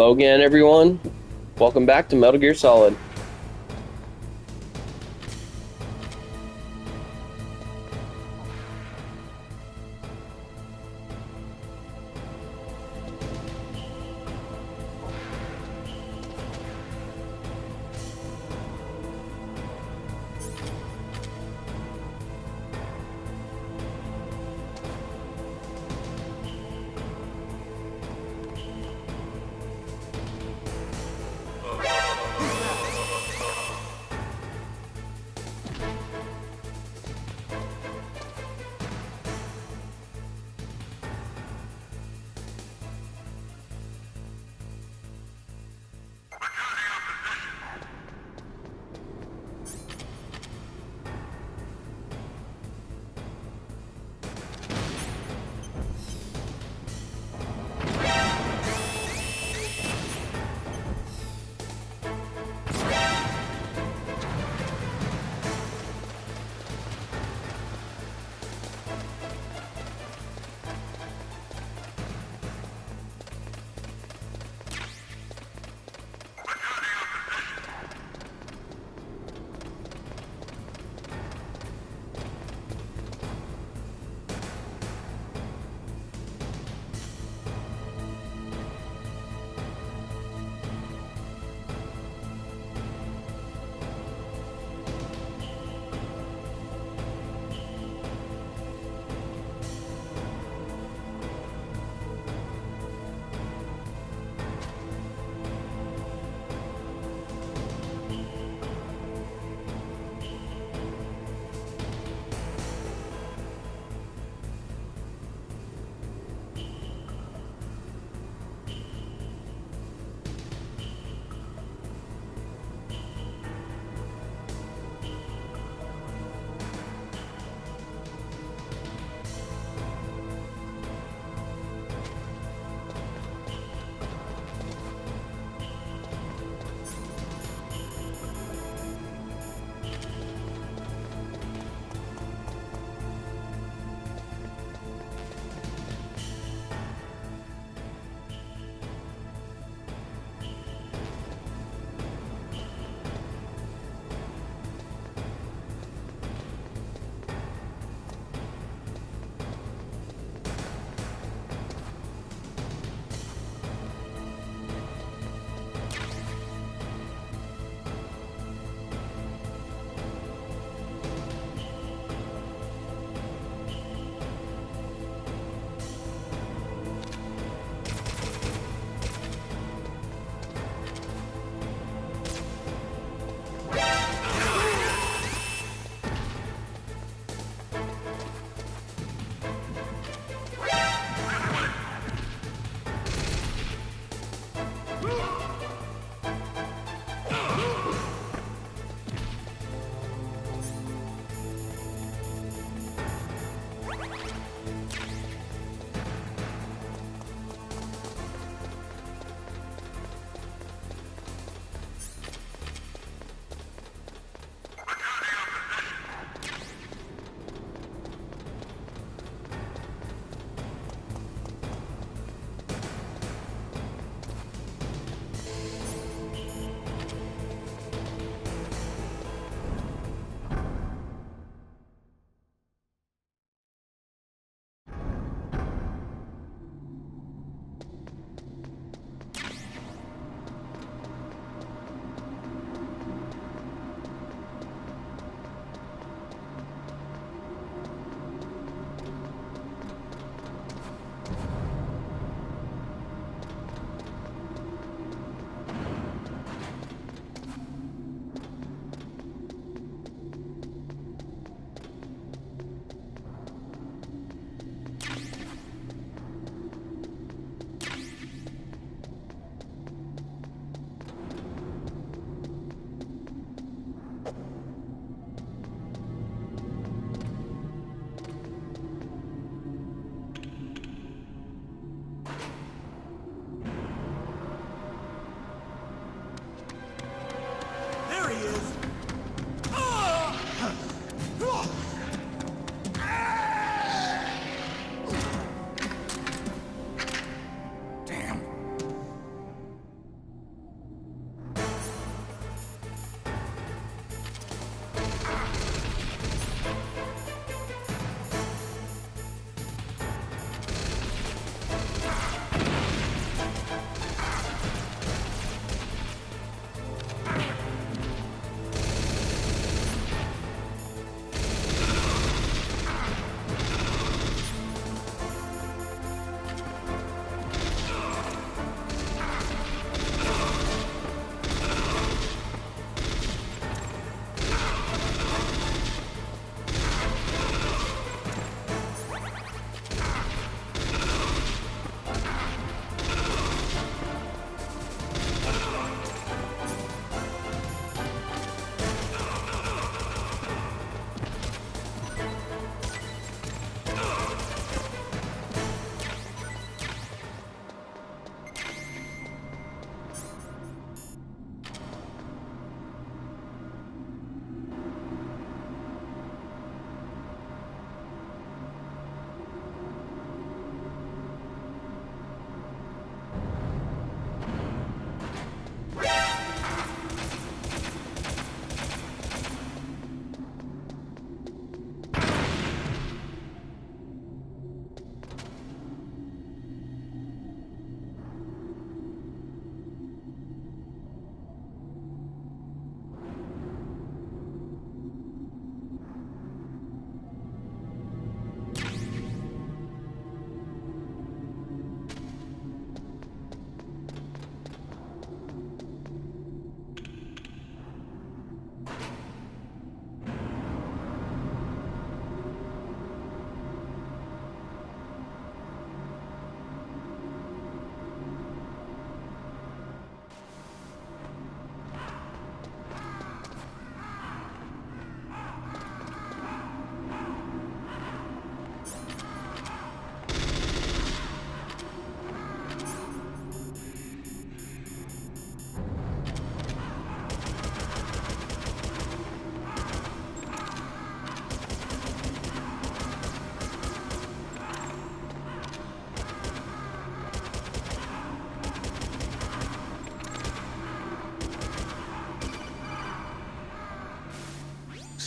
Hello again, everyone. Welcome back to Metal Gear Solid.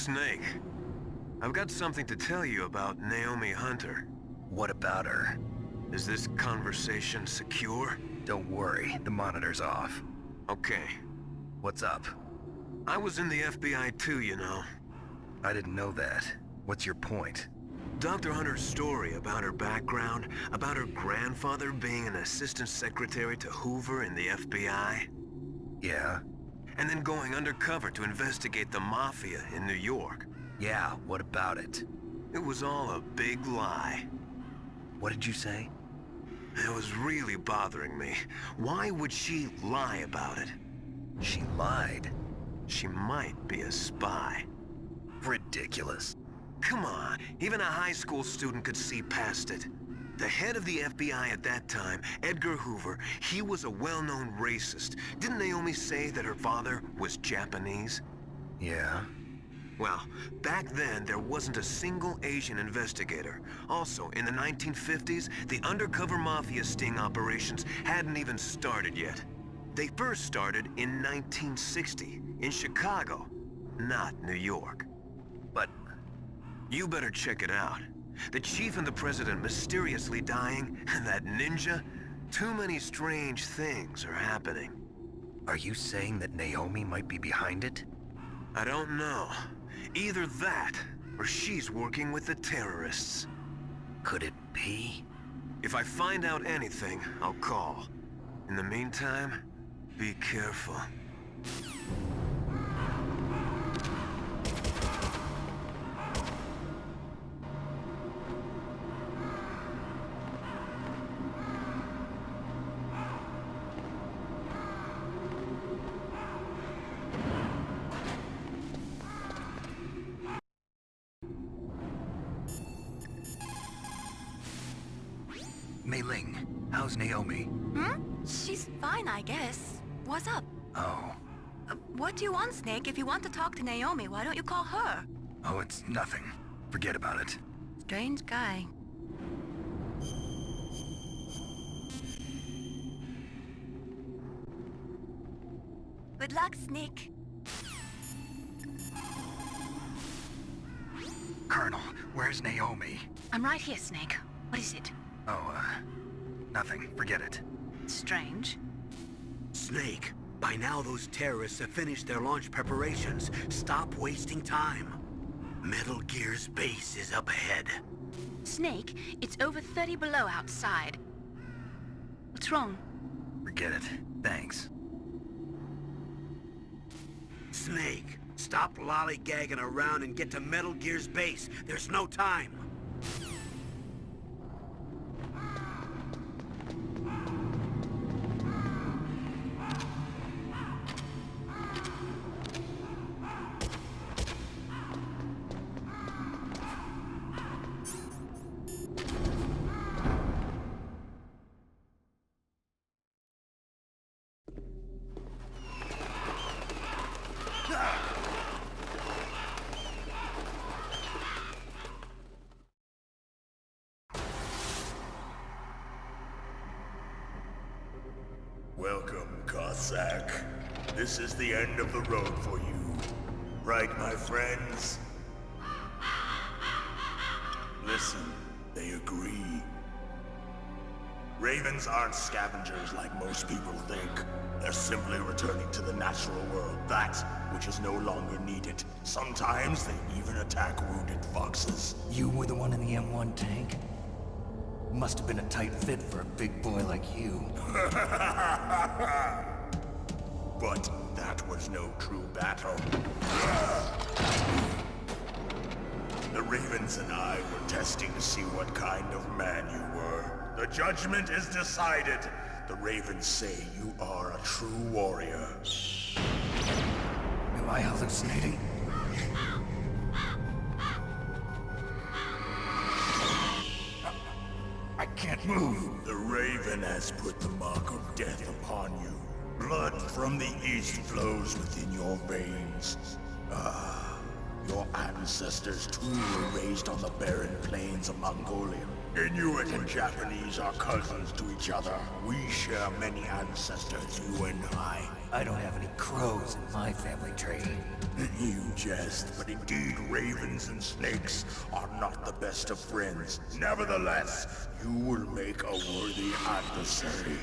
Snake, I've got something to tell you about Naomi Hunter. What about her? Is this conversation secure? Don't worry, the monitor's off. Okay. What's up? I was in the FBI too, you know. I didn't know that. What's your point? Dr. Hunter's story about her background, about her grandfather being an assistant secretary to Hoover in the FBI. Yeah? And then going undercover to investigate the Mafia in New York. Yeah, what about it? It was all a big lie. What did you say? It was really bothering me. Why would she lie about it? She lied. She might be a spy. Ridiculous. Come on, even a high school student could see past it. The head of the FBI at that time, Edgar Hoover, he was a well-known racist. Didn't Naomi say that her father was Japanese? Yeah? Well, back then, there wasn't a single Asian investigator. Also, in the 1950s, the undercover mafia sting operations hadn't even started yet. They first started in 1960, in Chicago, not New York. But... You better check it out. The chief and the president mysteriously dying, and that ninja? Too many strange things are happening. are you saying that Naomi might be behind it? I don't know. Either that, or she's working with the terrorists. Could it be? If I find out anything, I'll call. In the meantime, be careful. Mei Ling, how's Naomi? She's fine, I guess. What's up? Oh. What do you want, Snake? If you want to talk to Naomi, why don't you call her? Oh, it's nothing. Forget about it. Strange guy. Good luck, Snake. Colonel, where's Naomi? I'm right here, Snake. What is it? Oh, nothing. Forget it. Strange. Snake, by now those terrorists have finished their launch preparations. Stop wasting time. Metal Gear's base is up ahead. Snake, it's over 30 below outside. What's wrong? Forget it. Thanks. Snake, stop lollygagging around and get to Metal Gear's base. There's no time. Welcome, Cossack. This is the end of the road for you. Right, my friends? Listen, they agree. Ravens aren't scavengers like most people think. They're simply returning to the natural world, that which is no longer needed. Sometimes they even attack wounded foxes. You were the one in the M1 tank? Must have been a tight fit for a big boy like you. But that was no true battle. The Ravens and I were testing to see what kind of man you were. The judgment is decided. The Ravens say you are a true warrior. Am I hallucinating? I can't move. The Raven has put the mark of death upon you. Blood from the east flows within your veins. Ah, your ancestors too were raised on the barren plains of Mongolia. Inuit and Japanese are cousins to each other. We share many ancestors, you and I. I don't have any crows in my family tree. You jest, but indeed ravens and snakes are not the best of friends. Nevertheless, you will make a worthy adversary.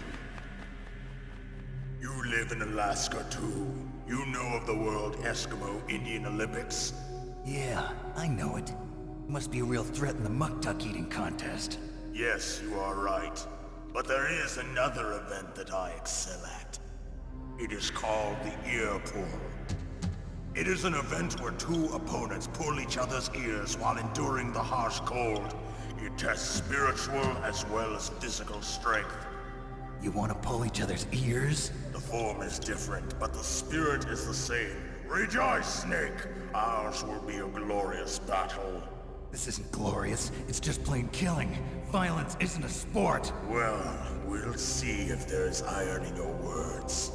You live in Alaska too. You know of the World Eskimo Indian Olympics? Yeah, I know it. Must be a real threat in the muktuk eating contest. Yes, you are right. But there is another event that I excel at. It is called the ear pull. It is an event where two opponents pull each other's ears while enduring the harsh cold. It tests spiritual as well as physical strength. You want to pull each other's ears? The form is different, but the spirit is the same. Rejoice, Snake! Ours will be a glorious battle. This isn't glorious. It's just plain killing. Violence isn't a sport. Well, we'll see if there's iron in your words.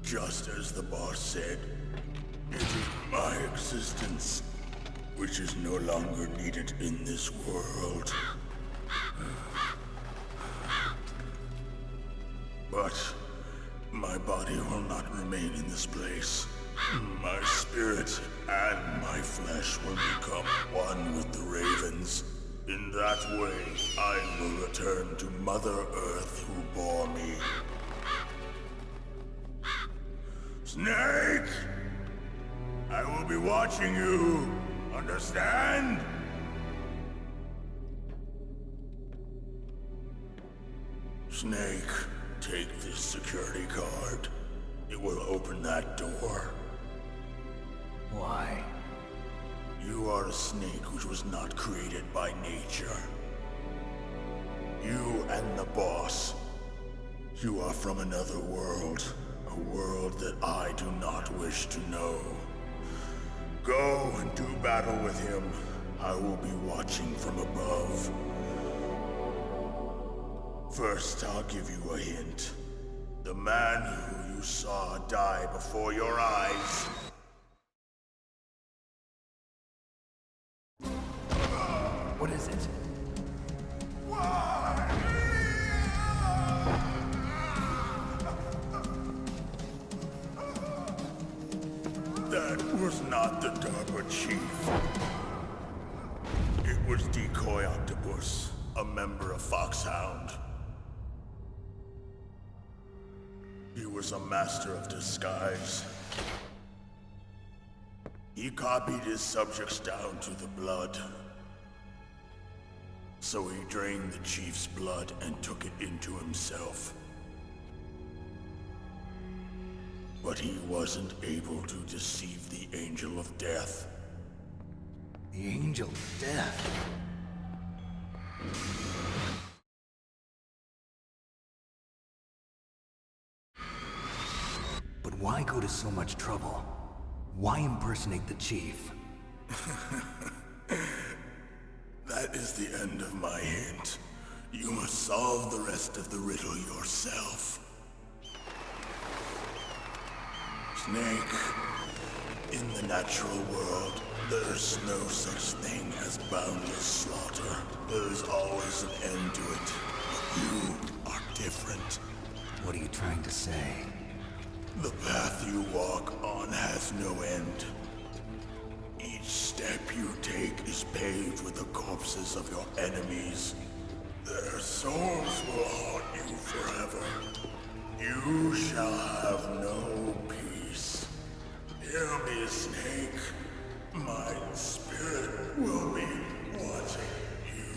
Just as the boss said, it is my existence which is no longer needed in this world. But my body will not remain in this place. My spirit and my flesh will become one with the ravens. In that way, I will return to Mother Earth who bore me. Snake! I will be watching you. Understand? Snake, take this security card. It will open that door. Why? You are a snake which was not created by nature. You and the boss. You are from another world. A world that I do not wish to know. Go and do battle with him. I will be watching from above. First, I'll give you a hint. The man who you saw die before your eyes. What is it? That was not the DARPA chief. It was Decoy Octopus, a member of Foxhound. He was a master of disguise. He copied his subjects down to the blood. So he drained the chief's blood and took it into himself. But he wasn't able to deceive the Angel of Death. The Angel of Death. But why go to so much trouble? Why impersonate the chief? That is the end of my hint. You must solve the rest of the riddle yourself. Snake, in the natural world, there's no such thing as boundless slaughter. There is always an end to it. But you are different. What are you trying to say? The path you walk on has no end. Each step you take is paved with the corpses of your enemies. Their souls will haunt you forever. You shall have no peace. Hear me, Snake. My spirit will be watching you.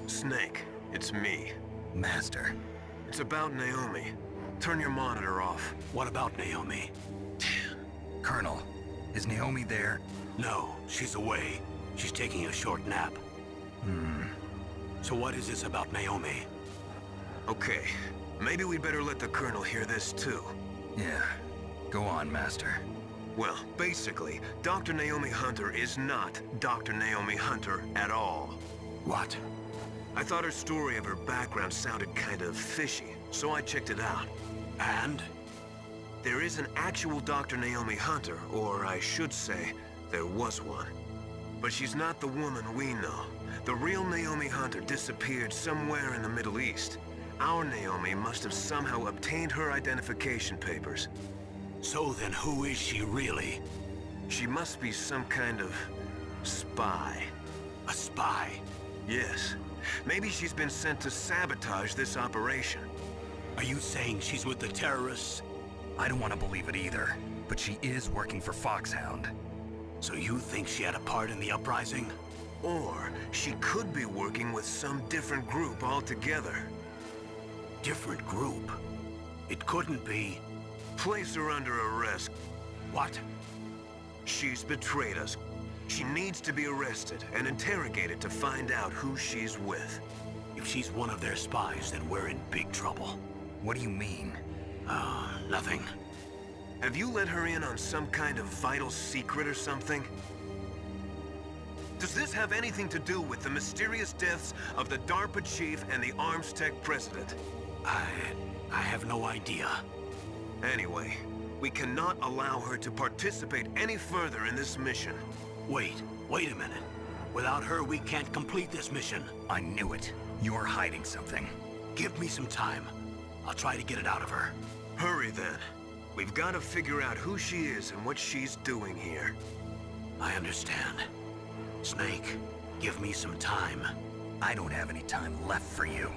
Snake, it's me. Master. It's about Naomi. Turn your monitor off. What about Naomi? Colonel, is Naomi there? No, she's away. She's taking a short nap. So what is this about Naomi? Okay, maybe we'd better let the Colonel hear this too. Yeah. Go on, Master. Well, basically, Dr. Naomi Hunter is not Dr. Naomi Hunter at all. What? I thought her story of her background sounded kind of fishy, so I checked it out. And? There is an actual Dr. Naomi Hunter, or I should say, there was one. But she's not the woman we know. The real Naomi Hunter disappeared somewhere in the Middle East. Our Naomi must have somehow obtained her identification papers. So then who is she really? She must be some kind of spy. A spy? Yes. Maybe she's been sent to sabotage this operation. Are you saying she's with the terrorists? I don't want to believe it either, but she is working for Foxhound. So you think she had a part in the uprising? Or she could be working with some different group altogether. Different group? It couldn't be. Place her under arrest. What? She's betrayed us. She needs to be arrested and interrogated to find out who she's with. If she's one of their spies, then we're in big trouble. What do you mean? Oh, nothing. Have you let her in on some kind of vital secret or something? Does this have anything to do with the mysterious deaths of the DARPA chief and the ArmsTech president? I have no idea. Anyway, we cannot allow her to participate any further in this mission. Wait a minute. Without her, we can't complete this mission. I knew it. You're hiding something. Give me some time. I'll try to get it out of her. Hurry then. We've got to figure out who she is and what she's doing here. I understand. Snake, give me some time. I don't have any time left for you.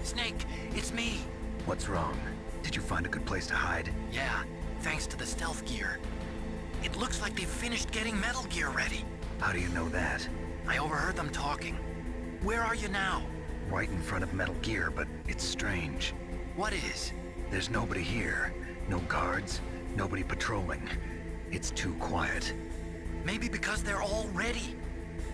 Snake, it's me. What's wrong? Did you find a good place to hide? Yeah, thanks to the stealth gear. It looks like they've finished getting Metal Gear ready. How do you know that? I overheard them talking. Where are you now? Right in front of Metal Gear, but it's strange. What is? There's nobody here. No guards, nobody patrolling. It's too quiet. Maybe because they're all ready.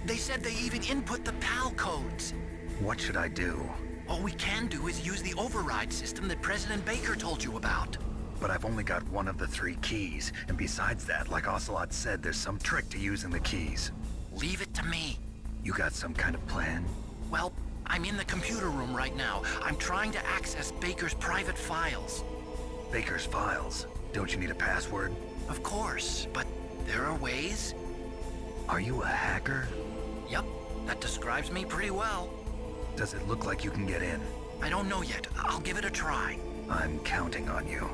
They said they even input the PAL codes. What should I do? All we can do is use the override system that President Baker told you about. But I've only got one of the 3 keys, and besides that, like Ocelot said, there's some trick to using the keys. Leave it to me. You got some kind of plan? Well, I'm in the computer room right now. I'm trying to access Baker's private files. Baker's files? Don't you need a password? Of course, but there are ways. Are you a hacker? Yep, that describes me pretty well. Does it look like you can get in? I don't know yet. I'll give it a try. I'm counting on you.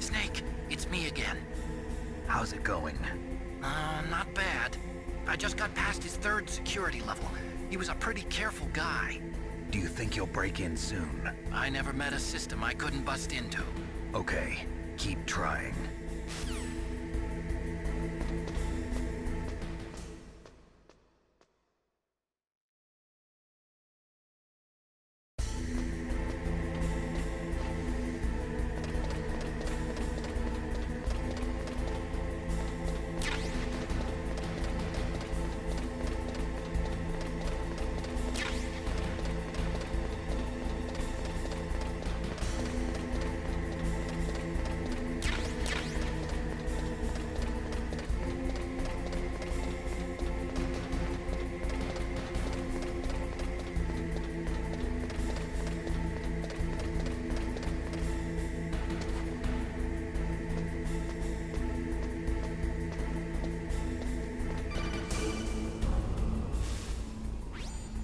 Snake, it's me again. How's it going? Not bad. I just got past his 3rd security level. He was a pretty careful guy. Do you think you'll break in soon? I never met a system I couldn't bust into. Okay, keep trying.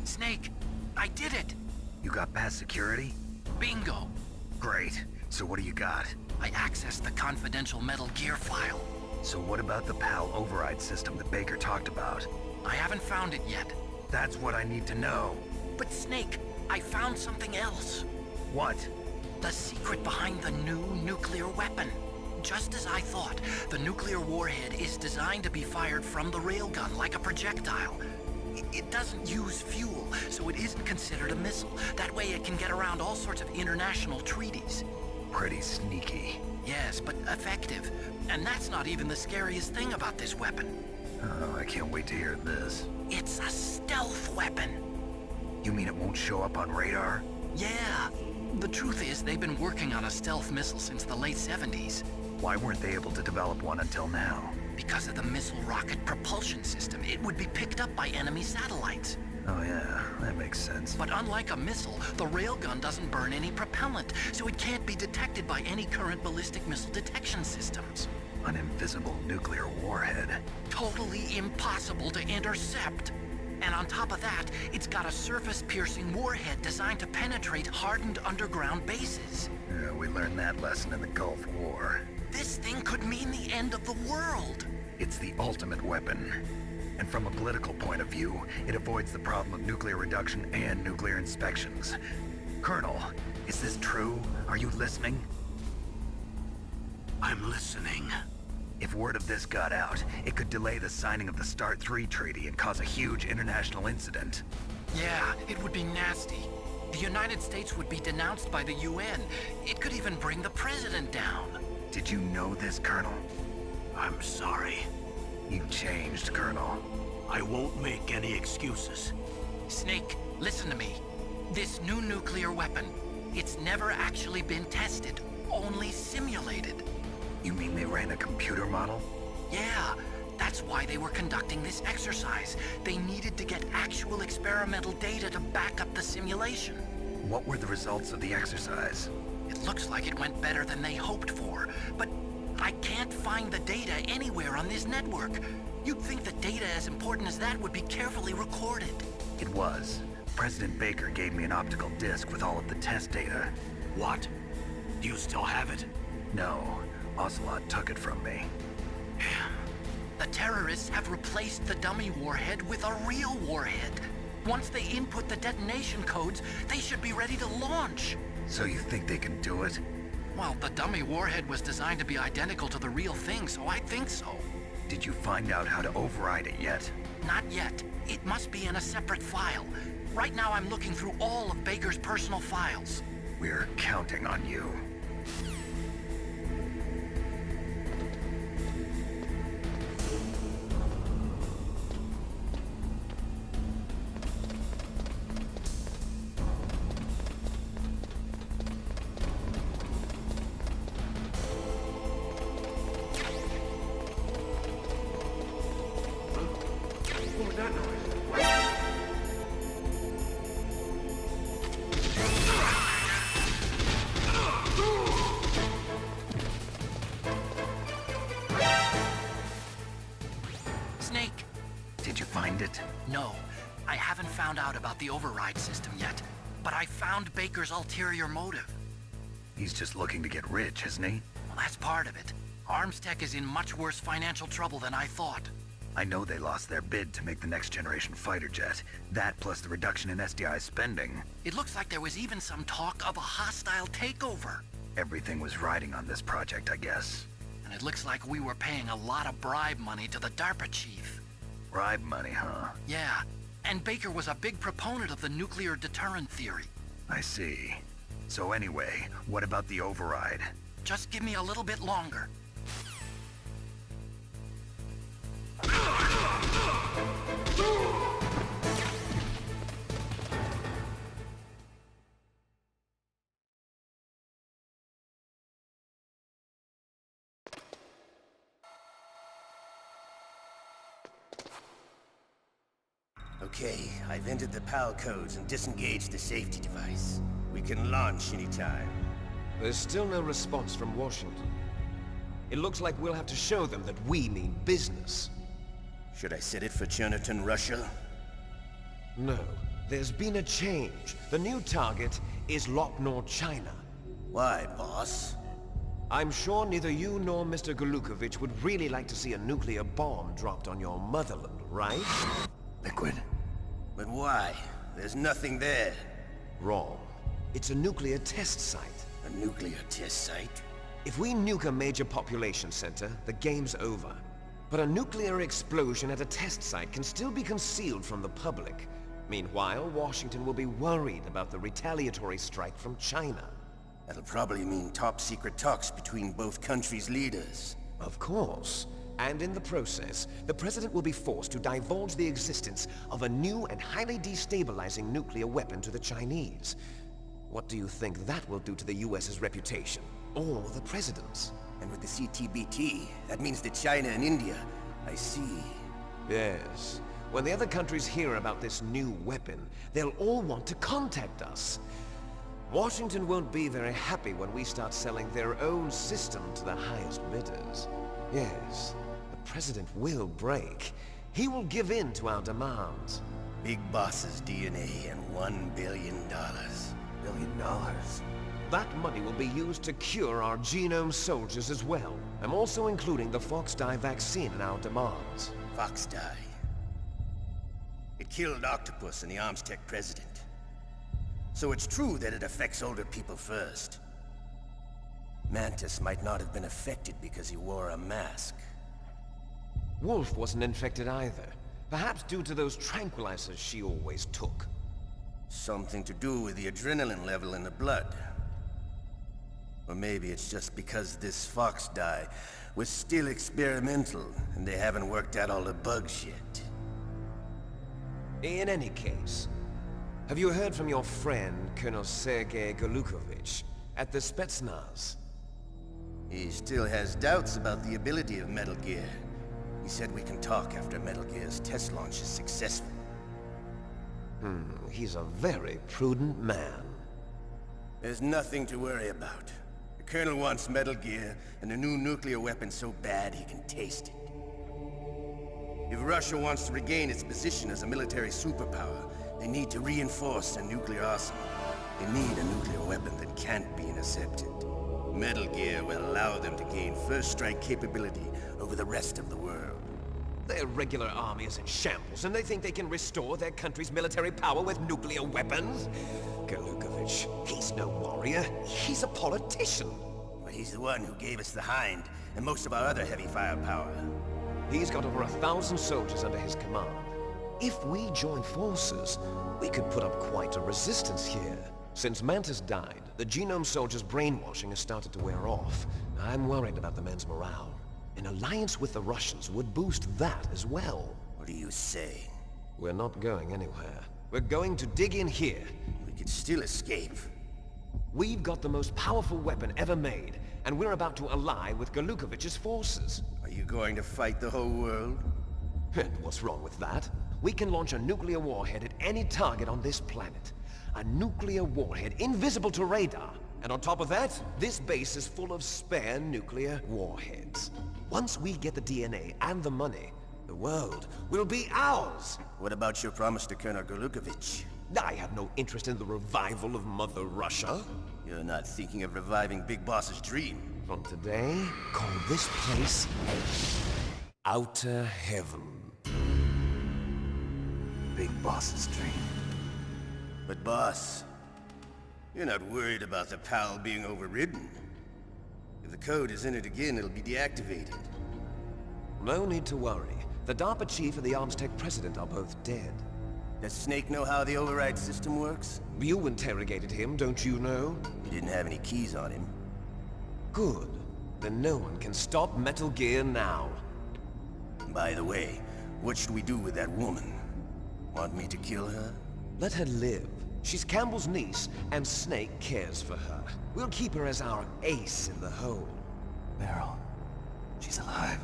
Snake, I did it! You got past security? Bingo! Great. So what do you got? I accessed the confidential Metal Gear file. So what about the PAL override system that Baker talked about? I haven't found it yet. That's what I need to know. But Snake, I found something else. What? The secret behind the new nuclear weapon. Just as I thought, the nuclear warhead is designed to be fired from the railgun like a projectile. It doesn't use fuel, so it isn't considered a missile. That way it can get around all sorts of international treaties. Pretty sneaky. Yes, but effective. And that's not even the scariest thing about this weapon. Oh, I can't wait to hear this. It's a stealth weapon. You mean it won't show up on radar? Yeah. The truth is, they've been working on a stealth missile since the late 70s. Why weren't they able to develop one until now? Because of the missile rocket propulsion system, it would be picked up by enemy satellites. Oh yeah, that makes sense. But unlike a missile, the railgun doesn't burn any propellant, so it can't be detected by any current ballistic missile detection systems. An invisible nuclear warhead. Totally impossible to intercept. And on top of that, it's got a surface-piercing warhead designed to penetrate hardened underground bases. Yeah, we learned that lesson in the Gulf War. This thing could mean the end of the world. It's the ultimate weapon. And from a political point of view, it avoids the problem of nuclear reduction and nuclear inspections. Colonel, is this true? Are you listening? I'm listening. If word of this got out, it could delay the signing of the START 3 treaty and cause a huge international incident. Yeah, it would be nasty. The United States would be denounced by the UN. It could even bring the president down. Did you know this, Colonel? I'm sorry. You changed, Colonel. I won't make any excuses. Snake, listen to me. This new nuclear weapon, it's never actually been tested, only simulated. You mean they ran a computer model? Yeah, that's why they were conducting this exercise. They needed to get actual experimental data to back up the simulation. What were the results of the exercise? It looks like it went better than they hoped for, but I can't find the data anywhere on this network. You'd think that data as important as that would be carefully recorded. It was. President Baker gave me an optical disc with all of the test data. What? Do you still have it? No, Ocelot took it from me. The terrorists have replaced the dummy warhead with a real warhead. Once they input the detonation codes, they should be ready to launch. So you think they can do it? Well, the dummy warhead was designed to be identical to the real thing, so I think so. Did you find out how to override it yet? Not yet. It must be in a separate file. Right now I'm looking through all of Baker's personal files. We're counting on you. Snake! Did you find it? No, I haven't found out about the override system yet, but I found Baker's ulterior motive. He's just looking to get rich, isn't he? Well, that's part of it. Armstech is in much worse financial trouble than I thought. I know they lost their bid to make the next generation fighter jet. That plus the reduction in SDI spending. It looks like there was even some talk of a hostile takeover. Everything was riding on this project, I guess. And it looks like we were paying a lot of bribe money to the DARPA chief. Bribe money, huh? Yeah, and Baker was a big proponent of the nuclear deterrent theory. I see. So anyway, what about the override? Just give me a little bit longer. Okay, I've entered the PAL codes and disengaged the safety device. We can launch anytime. There's still no response from Washington. It looks like we'll have to show them that we mean business. Should I set it for Cherniton, Russia? No, there's been a change. The new target is Lopnor, China. Why, boss? I'm sure neither you nor Mr. Golukovich would really like to see a nuclear bomb dropped on your motherland, right? Liquid. But why? There's nothing there. Wrong. It's a nuclear test site. A nuclear test site? If we nuke a major population center, the game's over. But a nuclear explosion at a test site can still be concealed from the public. Meanwhile, Washington will be worried about the retaliatory strike from China. That'll probably mean top-secret talks between both countries' leaders. Of course. And in the process, the President will be forced to divulge the existence of a new and highly destabilizing nuclear weapon to the Chinese. What do you think that will do to the US's reputation? Or the President's? And with the CTBT, that means that China and India... I see. Yes. When the other countries hear about this new weapon, they'll all want to contact us. Washington won't be very happy when we start selling their own system to the highest bidders. Yes, the President will break. He will give in to our demands. Big Boss's DNA and $1 billion. $1 billion? That money will be used to cure our genome soldiers as well. I'm also including the Foxdie vaccine in our demands. Foxdie. It killed Octopus and the Armstech president. So it's true that it affects older people first. Mantis might not have been affected because he wore a mask. Wolf wasn't infected either. Perhaps due to those tranquilizers she always took. Something to do with the adrenaline level in the blood. Or maybe it's just because this Foxdie was still experimental and they haven't worked out all the bugs yet. In any case, have you heard from your friend, Colonel Sergei Golukovich, at the Spetsnaz? He still has doubts about the ability of Metal Gear. He said we can talk after Metal Gear's test launch is successful. He's a very prudent man. There's nothing to worry about. The The Colonel wants Metal Gear and a new nuclear weapon so bad he can taste it. If Russia wants to regain its position as a military superpower, they need to reinforce their nuclear arsenal. They need a nuclear weapon that can't be intercepted. Metal Gear will allow them to gain first strike capability over the rest of the world. Their regular army is in shambles, and they think they can restore their country's military power with nuclear weapons? Galukovich, he's no warrior. He's a politician. But he's the one who gave us the Hind and most of our other heavy firepower. He's got over 1,000 soldiers under his command. If we join forces, we could put up quite a resistance here. Since Mantis died, the Genome Soldiers' brainwashing has started to wear off. I'm worried about the men's morale. An alliance with the Russians would boost that as well. What are you saying? We're not going anywhere. We're going to dig in here. We could still escape. We've got the most powerful weapon ever made, and we're about to ally with Galukovich's forces. Are you going to fight the whole world? And what's wrong with that? We can launch a nuclear warhead at any target on this planet. A nuclear warhead invisible to radar. And on top of that, this base is full of spare nuclear warheads. Once we get the DNA and the money, the world will be ours! What about your promise to Colonel Galukovich? I have no interest in the revival of Mother Russia. You're not thinking of reviving Big Boss's dream. From today, call this place Outer Heaven. Big Boss's dream. But boss, you're not worried about the PAL being overridden. If the code is entered again, it'll be deactivated. No need to worry. The DARPA chief and the Armstech president are both dead. Does Snake know how the override system works? You interrogated him, don't you know? He didn't have any keys on him. Good. Then no one can stop Metal Gear now. By the way, what should we do with that woman? Want me to kill her? Let her live. She's Campbell's niece, and Snake cares for her. We'll keep her as our ace in the hole. Meryl, she's alive.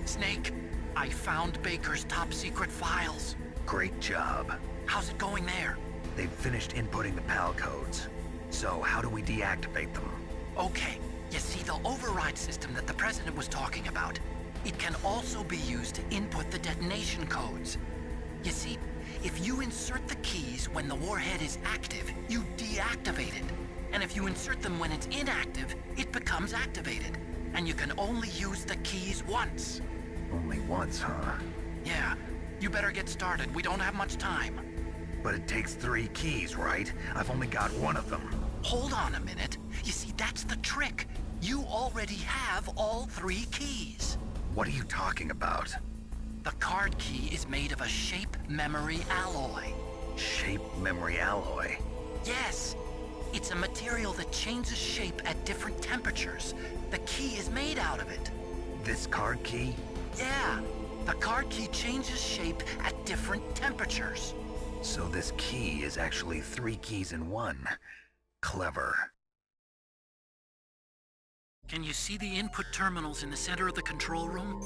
Snake, I found Baker's top-secret files. Great job. How's it going there? They've finished inputting the PAL codes. So how do we deactivate them? Okay, you see the override system that the President was talking about? It can also be used to input the detonation codes. You see, if you insert the keys when the warhead is active, you deactivate it. And if you insert them when it's inactive, it becomes activated. And you can only use the keys once. Only once, huh? Yeah, you better get started. We don't have much time. But it takes 3 keys, right? I've only got 1 of them. Hold on a minute. You see, that's the trick. You already have all 3 keys. What are you talking about? The card key is made of a shape memory alloy. Shape memory alloy? Yes. It's a material that changes shape at different temperatures. The key is made out of it. This card key? Yeah. The card key changes shape at different temperatures. So this key is actually 3 keys in 1. Clever. Can you see the input terminals in the center of the control room?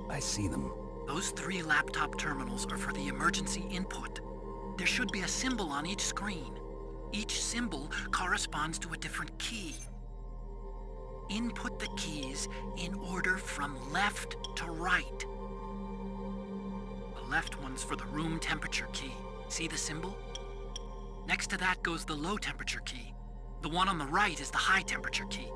I see them. Those 3 laptop terminals are for the emergency input. There should be a symbol on each screen. Each symbol corresponds to a different key. Input the keys in order from left to right. The left one's for the room temperature key. See the symbol? Next to that goes the low temperature key. The one on the right is the high temperature key.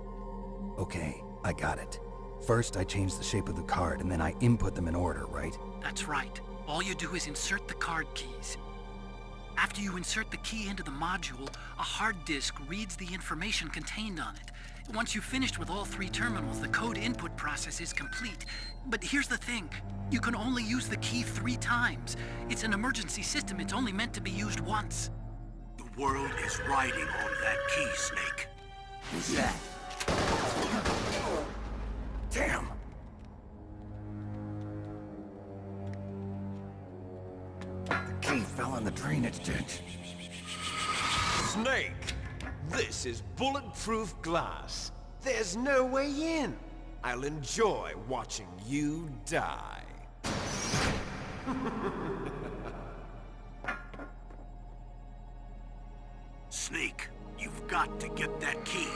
Okay, I got it. First, I change the shape of the card, and then I input them in order, right? That's right. All you do is insert the card keys. After you insert the key into the module, a hard disk reads the information contained on it. Once you've finished with all 3 terminals, the code input process is complete. But here's the thing. You can only use the key 3 times. It's an emergency system. It's only meant to be used once. The world is riding on that key, Snake. Who's that? Damn! The key fell in the drainage ditch. Snake! This is bulletproof glass. There's no way in. I'll enjoy watching you die. Snake, you've got to get that key.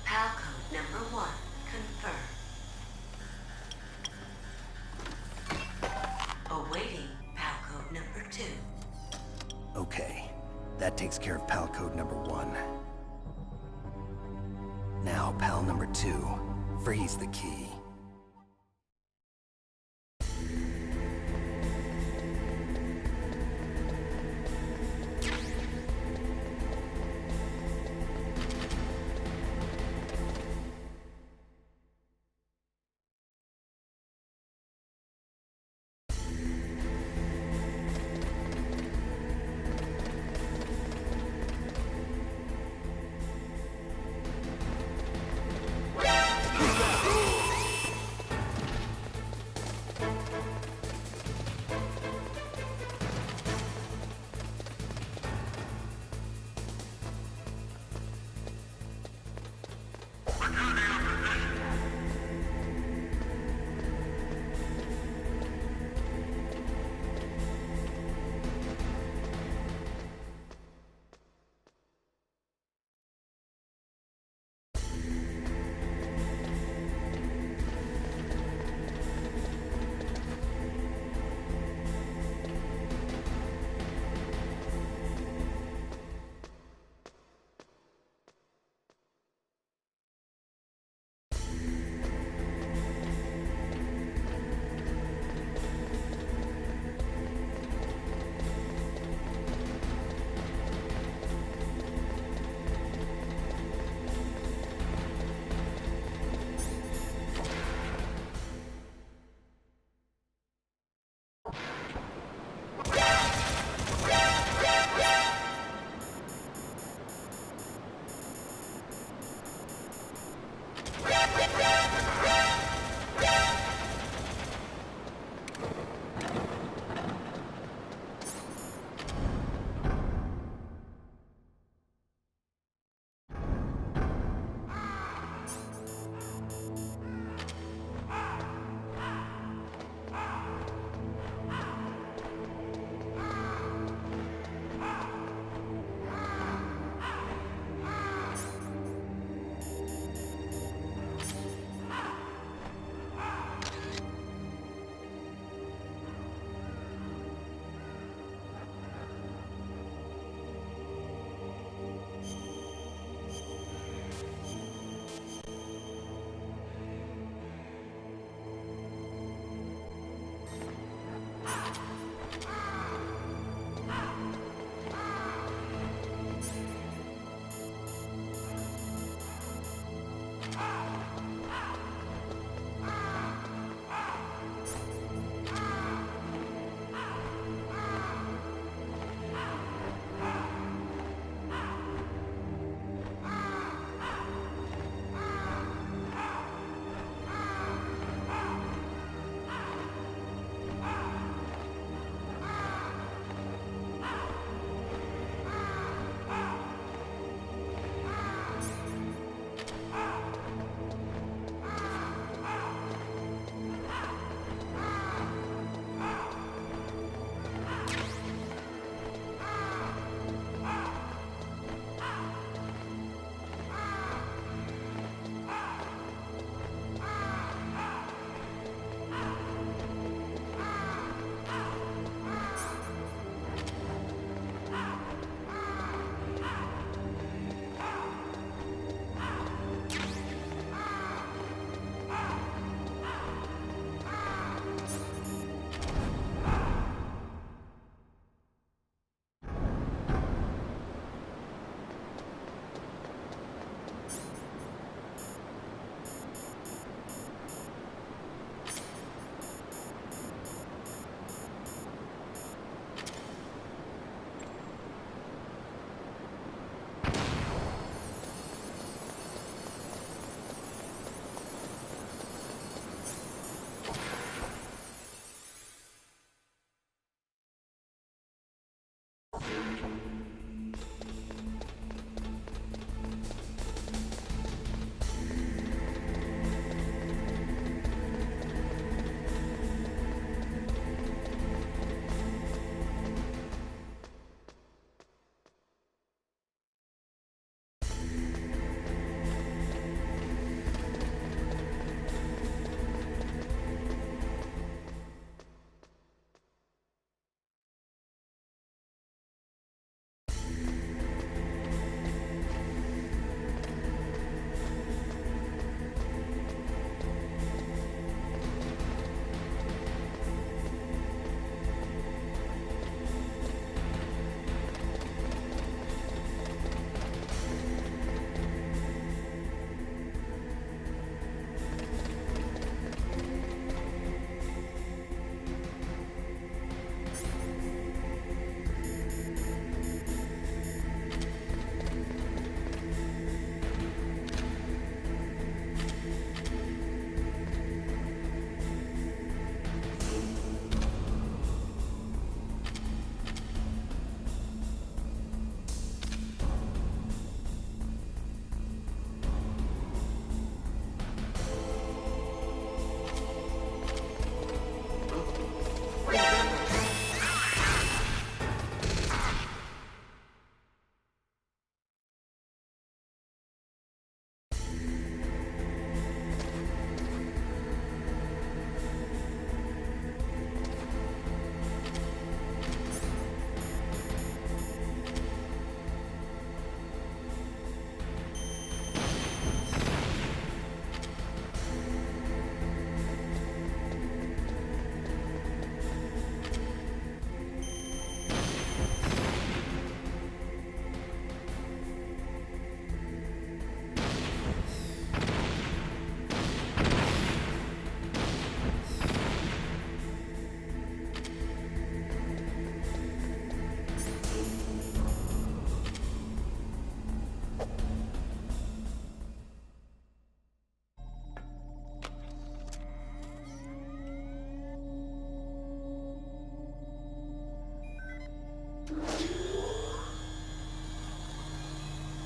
PAL code number 1, confirmed. Awaiting PAL code number 2. Okay, that takes care of PAL code number 1. Now, PAL number 2, freeze the key.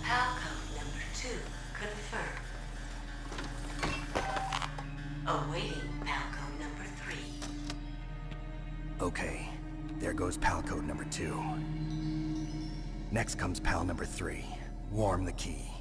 Palcode number 2 confirmed. Awaiting Palcode number 3. Okay, there goes pal code number 2. Next comes pal number 3. Warm the key.